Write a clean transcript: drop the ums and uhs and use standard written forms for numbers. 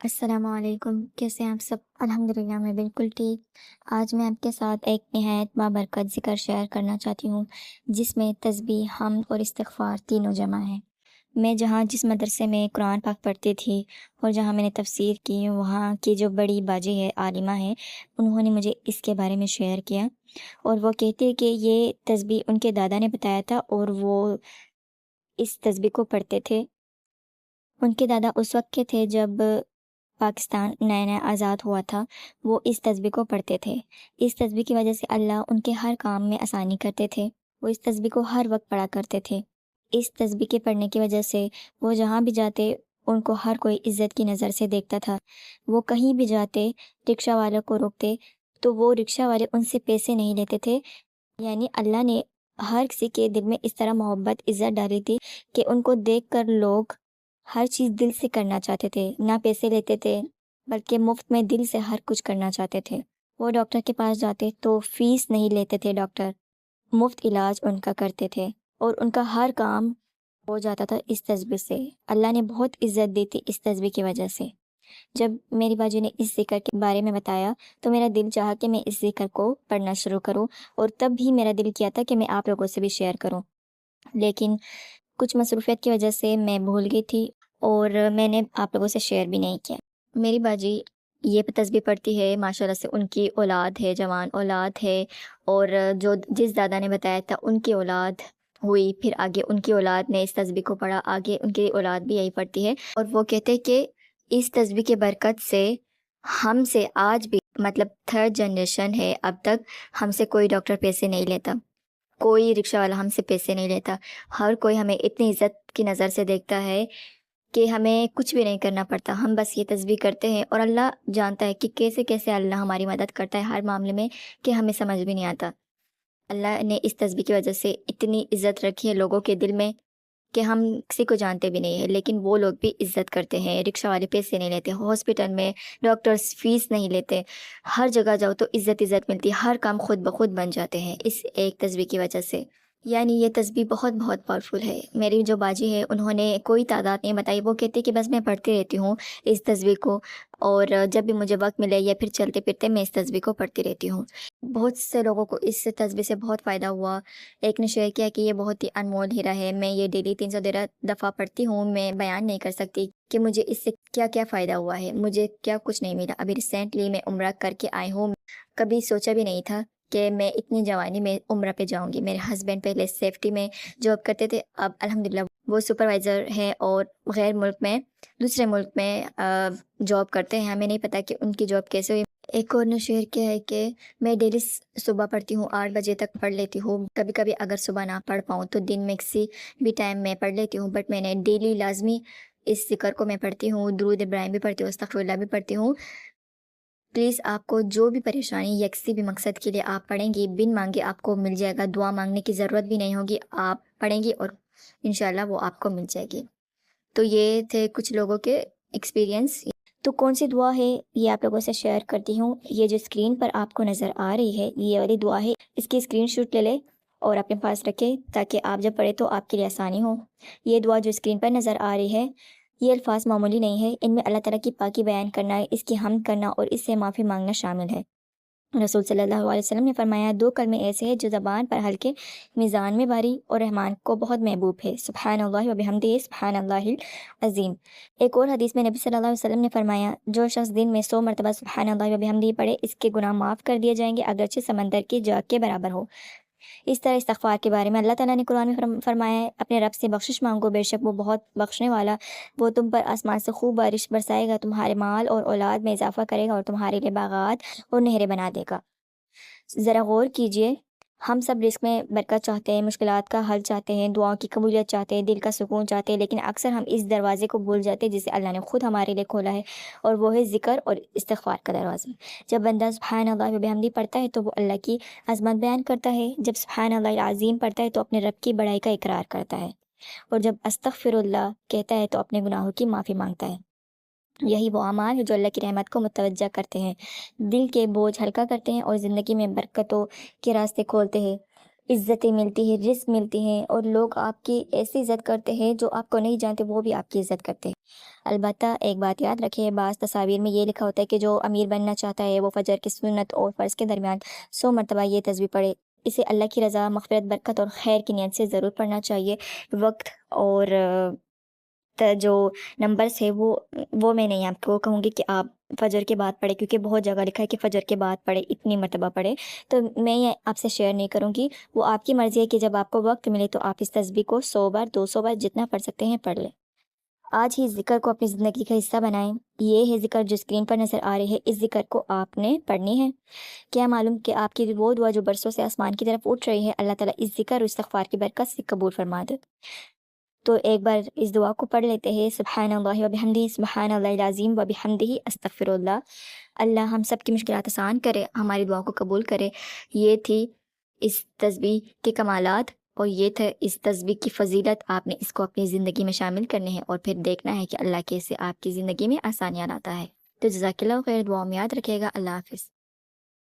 السلام علیکم، کیسے ہیں آپ سب؟ الحمدللہ میں بالکل ٹھیک۔ آج میں آپ کے ساتھ ایک نہایت بابرکت ذکر شیئر کرنا چاہتی ہوں، جس میں تسبیح، حمد اور استغفار تینوں جمع ہیں۔ میں جس مدرسے میں قرآن پاک پڑھتی تھی اور جہاں میں نے تفسیر کی، وہاں کی جو بڑی باجی ہے، عالمہ ہے، انہوں نے مجھے اس کے بارے میں شیئر کیا، اور وہ کہتے ہیں کہ یہ تسبیح ان کے دادا نے بتایا تھا اور وہ اس تسبیح کو پڑھتے تھے۔ ان کے دادا اس وقت کے تھے جب پاکستان نیا نیا آزاد ہوا تھا۔ وہ اس تسبیح کو پڑھتے تھے۔ اس تسبیح کی وجہ سے اللہ ان کے ہر کام میں آسانی کرتے تھے۔ وہ اس تسبیح کو ہر وقت پڑھا کرتے تھے۔ اس تسبیح کے پڑھنے کی وجہ سے وہ جہاں بھی جاتے ان کو ہر کوئی عزت کی نظر سے دیکھتا تھا۔ وہ کہیں بھی جاتے، رکشہ والوں کو روکتے تو وہ رکشہ والے ان سے پیسے نہیں لیتے تھے۔ یعنی اللہ نے ہر کسی کے دل میں اس طرح محبت، عزت ڈالی تھی کہ ان کو دیکھ کر لوگ ہر چیز دل سے کرنا چاہتے تھے، نہ پیسے لیتے تھے بلکہ مفت میں دل سے ہر کچھ کرنا چاہتے تھے۔ وہ ڈاکٹر کے پاس جاتے تو فیس نہیں لیتے تھے، ڈاکٹر مفت علاج ان کا کرتے تھے، اور ان کا ہر کام ہو جاتا تھا اس تسبیح سے۔ اللہ نے بہت عزت دی تھی اس تسبیح کی وجہ سے۔ جب میری باجی نے اس ذکر کے بارے میں بتایا تو میرا دل چاہا کہ میں اس ذکر کو پڑھنا شروع کروں، اور تب بھی میرا دل کیا تھا کہ میں آپ لوگوں سے بھی شیئر کروں، لیکن کچھ مصروفیت کی وجہ سے میں بھول گئی تھی اور میں نے آپ لوگوں سے شیئر بھی نہیں کیا۔ میری باجی یہ تسبیح پڑھتی ہے، ماشاءاللہ سے ان کی اولاد ہے، جوان اولاد ہے، اور جس دادا نے بتایا تھا ان کی اولاد ہوئی، پھر آگے ان کی اولاد نے اس تسبیح کو پڑھا، آگے ان کی اولاد بھی یہی پڑھتی ہے، اور وہ کہتے کہ اس تسبیح کے برکت سے ہم سے آج بھی، مطلب تھرڈ جنریشن ہے اب تک، ہم سے کوئی ڈاکٹر پیسے نہیں لیتا، کوئی رکشہ والا ہم سے پیسے نہیں لیتا، ہر کوئی ہمیں اتنی عزت کی نظر سے دیکھتا ہے کہ ہمیں کچھ بھی نہیں کرنا پڑتا، ہم بس یہ تسبیح کرتے ہیں، اور اللہ جانتا ہے کہ کیسے کیسے اللہ ہماری مدد کرتا ہے ہر معاملے میں کہ ہمیں سمجھ بھی نہیں آتا۔ اللہ نے اس تسبیح کی وجہ سے اتنی عزت رکھی ہے لوگوں کے دل میں کہ ہم کسی کو جانتے بھی نہیں ہیں، لیکن وہ لوگ بھی عزت کرتے ہیں۔ رکشہ والے پیسے نہیں لیتے، ہاسپٹل میں ڈاکٹرز فیس نہیں لیتے، ہر جگہ جاؤ تو عزت ملتی، ہر کام خود بخود بن جاتے ہیں اس ایک تسبیح کی وجہ سے۔ یعنی یہ تسبیح بہت بہت پاورفل ہے۔ میری جو باجی ہے انہوں نے کوئی تعداد نہیں بتائی، وہ کہتے کہ بس میں پڑھتی رہتی ہوں اس تسبیح کو، اور جب بھی مجھے وقت ملے یا پھر چلتے پھرتے میں اس تسبیح کو پڑھتی رہتی ہوں۔ بہت سے لوگوں کو اس تسبیح سے بہت فائدہ ہوا۔ ایک نے شیئر کیا کہ یہ بہت ہی انمول ہیرا ہے، میں یہ ڈیلی 313 دفعہ پڑھتی ہوں، میں بیان نہیں کر سکتی کہ مجھے اس سے کیا کیا فائدہ ہوا ہے، مجھے کیا کچھ نہیں ملا۔ ابھی ریسنٹلی میں عمرہ کر کے آئی ہوں، کبھی سوچا بھی نہیں تھا کہ میں اتنی جوانی میں عمرہ پہ جاؤں گی۔ میرے ہسبینڈ پہلے سیفٹی میں جاب کرتے تھے، اب الحمدللہ وہ سپروائزر ہیں اور غیر ملک میں، دوسرے ملک میں جاب کرتے ہیں۔ ہمیں نہیں پتہ کہ ان کی جاب کیسے ہوئی۔ ایک اور نے شیئر کیا ہے کہ میں ڈیلی صبح پڑھتی ہوں، 8 بجے تک پڑھ لیتی ہوں، کبھی کبھی اگر صبح نہ پڑھ پاؤں تو دن میں کسی بھی ٹائم میں پڑھ لیتی ہوں، بٹ میں نے ڈیلی لازمی اس ذکر کو میں پڑھتی ہوں، درود ابراہیم بھی پڑھتی ہوں، استغفر اللہ بھی پڑھتی ہوں۔ پلیز آپ کو جو بھی پریشانی یا کسی بھی مقصد کے لیے آپ پڑھیں گی، بن مانگے آپ کو مل جائے گا، دعا مانگنے کی ضرورت بھی نہیں ہوگی، آپ پڑھیں گی اور انشاءاللہ وہ آپ کو مل جائے گی۔ تو یہ تھے کچھ لوگوں کے ایکسپیرینس۔ تو کون سی دعا ہے یہ آپ لوگوں سے شیئر کرتی ہوں۔ یہ جو اسکرین پر آپ کو نظر آ رہی ہے یہ والی دعا ہے، اس کی اسکرین شاٹ لے لیں اور اپنے پاس رکھیں تاکہ آپ جب پڑھیں تو آپ کے لیے آسانی ہو۔ یہ دعا جو اسکرین پر نظر آ رہی ہے، یہ الفاظ معمولی نہیں ہے، ان میں اللہ تعالیٰ کی پاکی بیان کرنا ہے، اس کی حمد کرنا اور اس سے معافی مانگنا شامل ہے۔ رسول صلی اللہ علیہ وسلم نے فرمایا، 2 کلمے ایسے ہیں جو زبان پر ہلکے، میزان میں بھاری اور رحمان کو بہت محبوب ہے، سبحان اللہ و بحمدہ، سبحان اللہ العظیم۔ ایک اور حدیث میں نبی صلی اللہ علیہ وسلم نے فرمایا، جو شخص دن میں 100 مرتبہ سبحان اللہ و بحمدہ پڑھے، اس کے گناہ معاف کر دیے جائیں گے اگرچہ سمندر کی جاگ کے برابر ہو۔ اس طرح استغفار کے بارے میں اللہ تعالیٰ نے قرآن میں فرمایا ہے، اپنے رب سے بخشش مانگو، بے شک وہ بہت بخشنے والا، وہ تم پر آسمان سے خوب بارش برسائے گا، تمہارے مال اور اولاد میں اضافہ کرے گا اور تمہارے لیے باغات اور نہریں بنا دے گا۔ ذرا غور کیجئے، ہم سب رزق میں برکت چاہتے ہیں، مشکلات کا حل چاہتے ہیں، دعاؤں کی قبولیت چاہتے ہیں، دل کا سکون چاہتے ہیں، لیکن اکثر ہم اس دروازے کو بھول جاتے ہیں جسے اللہ نے خود ہمارے لیے کھولا ہے، اور وہ ہے ذکر اور استغفار کا دروازہ۔ جب بندہ سبحان اللہ و بحمدہ پڑھتا ہے تو وہ اللہ کی عظمت بیان کرتا ہے، جب سبحان اللہ العظیم پڑھتا ہے تو اپنے رب کی بڑائی کا اقرار کرتا ہے، اور جب استغفر اللہ کہتا ہے تو اپنے گناہوں کی معافی مانگتا ہے۔ یہی وہ اعمال ہے جو اللہ کی رحمت کو متوجہ کرتے ہیں، دل کے بوجھ ہلکا کرتے ہیں اور زندگی میں برکتوں کے راستے کھولتے ہیں۔ عزتیں ملتی ہیں، رزق ملتی ہیں، اور لوگ آپ کی ایسی عزت کرتے ہیں جو آپ کو نہیں جانتے وہ بھی آپ کی عزت کرتے ہیں۔ البتہ ایک بات یاد رکھیں، بعض تصاویر میں یہ لکھا ہوتا ہے کہ جو امیر بننا چاہتا ہے وہ فجر کی سنت اور فرض کے درمیان 100 مرتبہ یہ تسبیح پڑھے۔ اسے اللہ کی رضا، مغفرت، برکت اور خیر کی نیت سے ضرور پڑھنا چاہیے۔ وقت اور جو نمبرز ہے وہ میں نہیں آپ کو کہوں گی کہ آپ فجر کے بعد پڑھے، کیونکہ بہت جگہ لکھا ہے کہ فجر کے بعد پڑھے، اتنی مرتبہ پڑھے، تو میں یہ آپ سے شیئر نہیں کروں گی۔ وہ آپ کی مرضی ہے کہ جب آپ کو وقت ملے تو آپ اس تسبیح کو 100 بار 200 بار جتنا پڑھ سکتے ہیں پڑھ لیں۔ آج ہی اس ذکر کو اپنی زندگی کا حصہ بنائیں۔ یہ ہے ذکر جو اسکرین پر نظر آ رہی ہے، اس ذکر کو آپ نے پڑھنی ہے۔ کیا معلوم کہ آپ کی وہ دعا جو برسوں سے آسمان کی طرف اٹھ رہی ہے، اللہ تعالیٰ اس ذکر اور استغفار کی برکت سے قبول فرما دے۔ تو ایک بار اس دعا کو پڑھ لیتے ہیں، سبحان اللہ و بحمدہ، سبحان اللہ العظیم و بحمدہ، استغفر اللہ۔ اللہ ہم سب کی مشکلات آسان کرے، ہماری دعا کو قبول کرے۔ یہ تھی اس تسبیح کے کمالات، اور یہ تھا اس تسبیح کی فضیلت۔ آپ نے اس کو اپنی زندگی میں شامل کرنے ہیں اور پھر دیکھنا ہے کہ اللہ کیسے آپ کی زندگی میں آسانیاں لاتا ہے۔ تو جزاک اللہ خیر، دعا میں یاد رکھے گا۔ اللہ حافظ۔